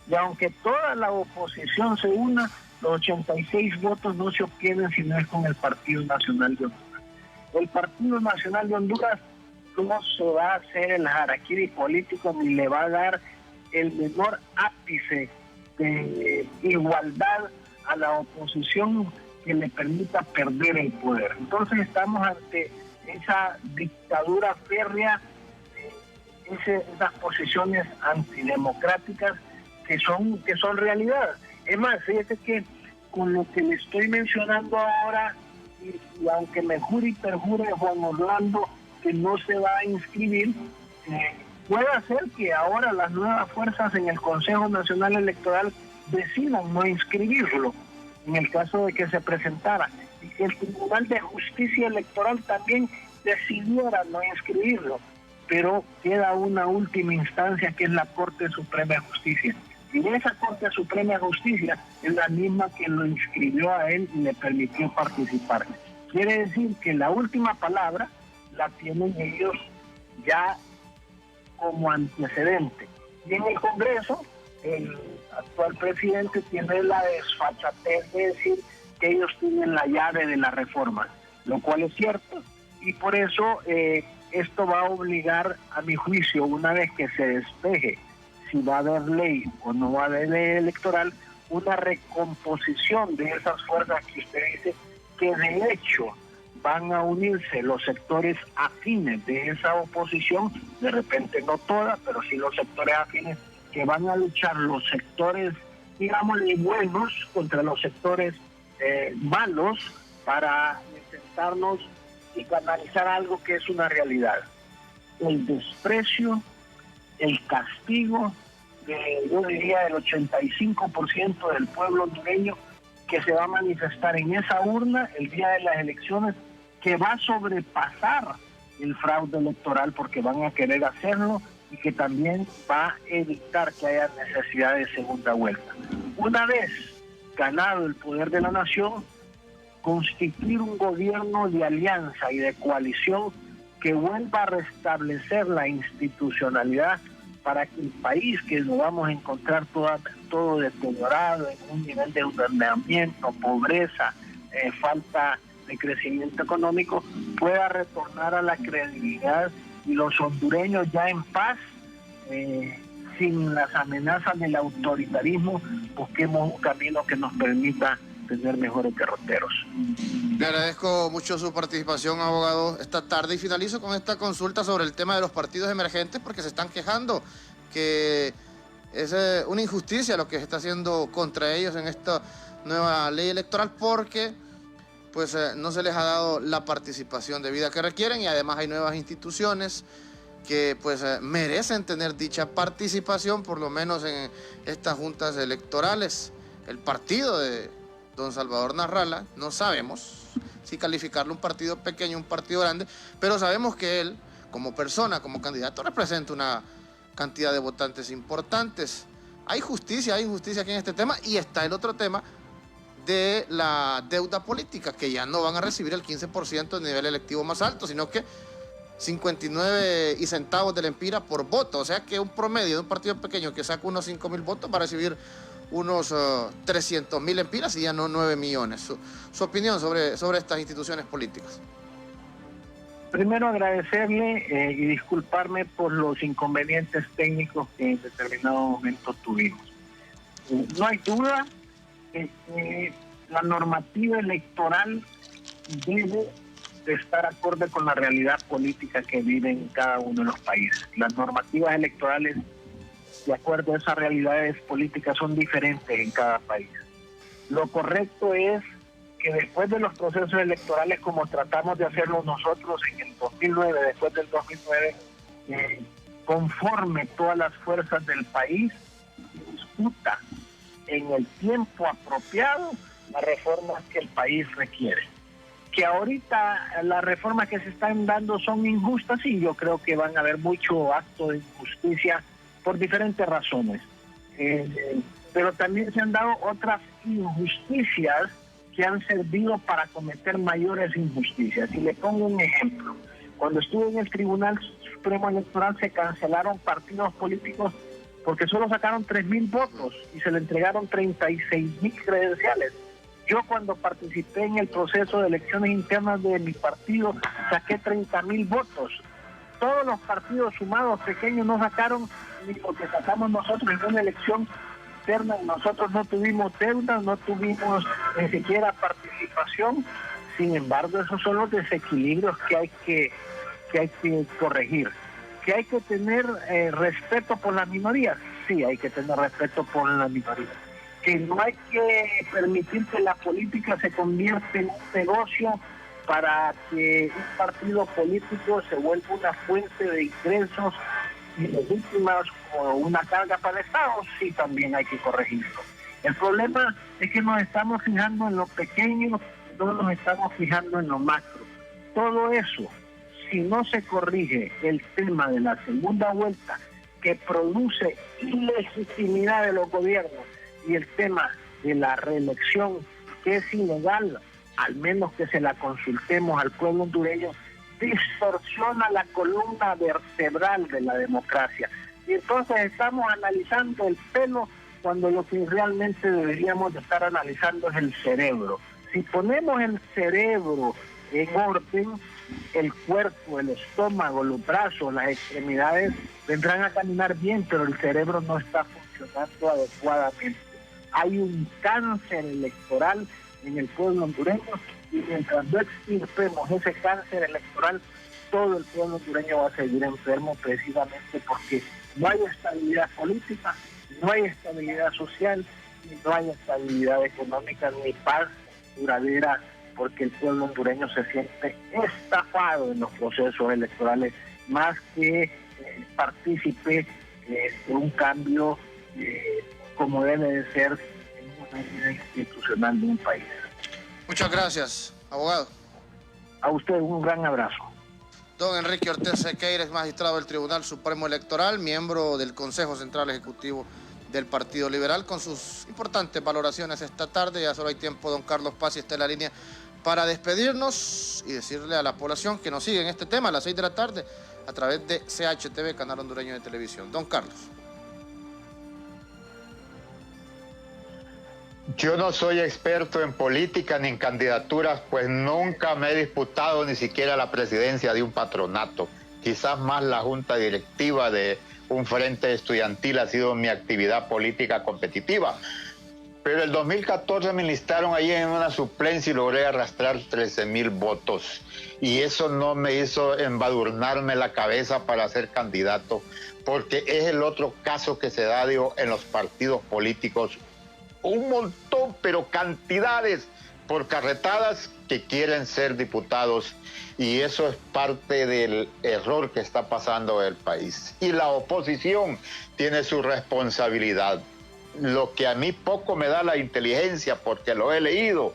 Y aunque toda la oposición se una, los 86 votos no se obtienen si no es con el Partido Nacional de Honduras. El Partido Nacional de Honduras no se va a hacer el harakiri político ni le va a dar el menor ápice de igualdad a la oposición que le permita perder el poder. Entonces estamos ante esa dictadura férrea, esas posiciones antidemocráticas que son realidad. Es más, fíjate que con lo que le estoy mencionando ahora, y aunque me jure y perjure Juan Orlando que no se va a inscribir, puede ser que ahora las nuevas fuerzas en el Consejo Nacional Electoral decidan no inscribirlo, en el caso de que se presentara, y que el Tribunal de Justicia Electoral también decidiera no inscribirlo, pero queda una última instancia que es la Corte Suprema de Justicia. Y esa Corte Suprema de Justicia es la misma que lo inscribió a él y le permitió participar. Quiere decir que la última palabra la tienen ellos ya como antecedente. Y en el Congreso, el actual presidente tiene la desfachatez de decir que ellos tienen la llave de la reforma, lo cual es cierto, y por eso esto va a obligar, a mi juicio, una vez que se despeje si va a haber ley o no va a haber ley electoral, una recomposición de esas fuerzas que usted dice que de hecho van a unirse los sectores afines de esa oposición, de repente no todas, pero sí los sectores afines, que van a luchar los sectores, digámosle, buenos contra los sectores malos para intentarnos y canalizar algo que es una realidad. El desprecio, el castigo, yo diría del 85% del pueblo hondureño que se va a manifestar en esa urna el día de las elecciones, que va a sobrepasar el fraude electoral porque van a querer hacerlo y que también va a evitar que haya necesidad de segunda vuelta. Una vez ganado el poder de la nación, constituir un gobierno de alianza y de coalición que vuelva a restablecer la institucionalidad para que el país, que nos vamos a encontrar todo deteriorado, en un nivel de endeudamiento, pobreza, falta de crecimiento económico, pueda retornar a la credibilidad y los hondureños ya en paz, sin las amenazas del autoritarismo, busquemos un camino que nos permita tener mejores derroteros. Le agradezco mucho su participación, abogado, esta tarde, y finalizo con esta consulta sobre el tema de los partidos emergentes, porque se están quejando que es una injusticia lo que se está haciendo contra ellos en esta nueva ley electoral, porque pues no se les ha dado la participación debida que requieren, y además hay nuevas instituciones que pues merecen tener dicha participación, por lo menos en estas juntas electorales. El partido de don Salvador Narrala, no sabemos si calificarlo un partido pequeño, un partido grande, pero sabemos que él, como persona, como candidato, representa una cantidad de votantes importantes. Hay injusticia aquí en este tema, y está el otro tema de la deuda política, que ya no van a recibir el 15% de nivel electivo más alto, sino que 59 y centavos de lempira por voto. O sea que un promedio de un partido pequeño que saca unos 5,000 votos va a recibir unos 300,000 lempiras y ya no 9 millones. Su opinión sobre estas instituciones políticas. Primero agradecerle y disculparme por los inconvenientes técnicos que en determinado momento tuvimos. No hay duda que la normativa electoral debe de estar acorde con la realidad política que vive en cada uno de los países. Las normativas electorales, de acuerdo a esas realidades políticas, son diferentes en cada país. Lo correcto es que después de los procesos electorales, como tratamos de hacerlo nosotros en el 2009, después del 2009, conforme todas las fuerzas del país, discuta en el tiempo apropiado las reformas que el país requiere. Que ahorita las reformas que se están dando son injustas, y yo creo que van a haber mucho acto de injusticia por diferentes razones. Pero también se han dado otras injusticias que han servido para cometer mayores injusticias. Y le pongo un ejemplo. Cuando estuve en el Tribunal Supremo Electoral se cancelaron partidos políticos porque solo sacaron 3,000 votos y se le entregaron 36,000 credenciales. Yo cuando participé en el proceso de elecciones internas de mi partido saqué 30,000 votos. Todos los partidos sumados pequeños no sacaron ni lo que sacamos nosotros en una elección interna. Nosotros no tuvimos deudas, no tuvimos ni siquiera participación. Sin embargo, esos son los desequilibrios que hay que corregir. Que hay que tener respeto por las minorías. Sí, hay que tener respeto por las minorías. Que no hay que permitir que la política se convierta en un negocio para que un partido político se vuelva una fuente de ingresos ilegítimas o una carga para el Estado. Sí, también hay que corregirlo. El problema es que nos estamos fijando en lo pequeño, no nos estamos fijando en lo macro. Todo eso, si no se corrige el tema de la segunda vuelta, que produce ilegitimidad de los gobiernos, y el tema de la reelección, que es ilegal, al menos que se la consultemos al pueblo hondureño, distorsiona la columna vertebral de la democracia. Y entonces estamos analizando el pelo cuando lo que realmente deberíamos de estar analizando es el cerebro. Si ponemos el cerebro en orden, el cuerpo, el estómago, los brazos, las extremidades vendrán a caminar bien, pero el cerebro no está funcionando adecuadamente. Hay un cáncer electoral en el pueblo hondureño, y mientras no extirpemos ese cáncer electoral, todo el pueblo hondureño va a seguir enfermo, precisamente porque no hay estabilidad política, no hay estabilidad social, y no hay estabilidad económica ni paz duradera, porque el pueblo hondureño se siente estafado en los procesos electorales, más que partícipe de un cambio como debe de ser en una vida institucional de un país. Muchas gracias, abogado. A usted un gran abrazo. Don Enrique Ortiz Sequeira es magistrado del Tribunal Supremo Electoral, miembro del Consejo Central Ejecutivo del Partido Liberal, con sus importantes valoraciones esta tarde. Ya solo hay tiempo, don Carlos Pazzi está en la línea para despedirnos y decirle a la población que nos sigue en este tema a las 6 de la tarde a través de CHTV, Canal Hondureño de Televisión. Don Carlos. Yo no soy experto en política ni en candidaturas, pues nunca me he disputado ni siquiera la presidencia de un patronato. Quizás más la junta directiva de un frente estudiantil ha sido mi actividad política competitiva. Pero el 2014 me enlistaron ahí en una suplencia y logré arrastrar 13,000 votos. Y eso no me hizo embadurnarme la cabeza para ser candidato, porque es el otro caso que se da, digo, en los partidos políticos. Un montón, pero cantidades por carretadas que quieren ser diputados, y eso es parte del error que está pasando en el país. Y la oposición tiene su responsabilidad. Lo que a mí poco me da la inteligencia, porque lo he leído,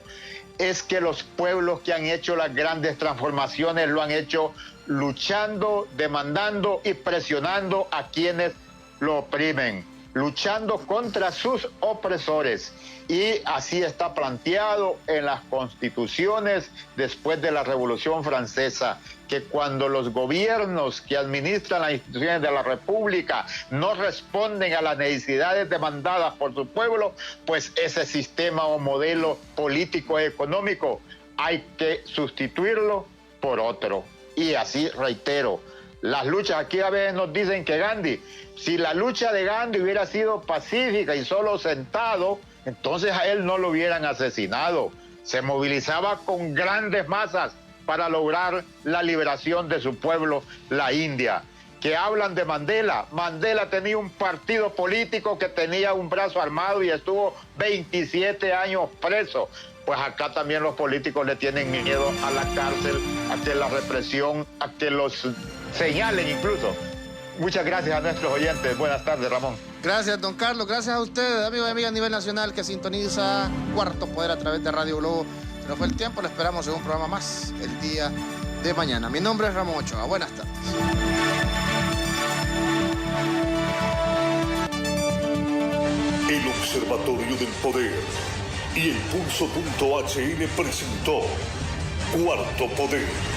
es que los pueblos que han hecho las grandes transformaciones lo han hecho luchando, demandando y presionando a quienes lo oprimen, luchando contra sus opresores. Y así está planteado en las constituciones después de la Revolución Francesa, que cuando los gobiernos que administran las instituciones de la República no responden a las necesidades demandadas por su pueblo, pues ese sistema o modelo político y económico hay que sustituirlo por otro. Y así reitero, las luchas, aquí a veces nos dicen que Gandhi, si la lucha de Gandhi hubiera sido pacífica y solo sentado, entonces a él no lo hubieran asesinado. Se movilizaba con grandes masas para lograr la liberación de su pueblo, la India. Que hablan de Mandela. Mandela tenía un partido político que tenía un brazo armado y estuvo 27 años preso. Pues acá también los políticos le tienen miedo a la cárcel, a que la represión, a que los señalen incluso. Muchas gracias a nuestros oyentes. Buenas tardes, Ramón. Gracias, don Carlos. Gracias a ustedes, amigos y amigas a nivel nacional que sintoniza Cuarto Poder a través de Radio Globo. Se nos fue el tiempo, lo esperamos en un programa más el día de mañana. Mi nombre es Ramón Ochoa. Buenas tardes. El Observatorio del Poder y el Pulso.hn presentó Cuarto Poder.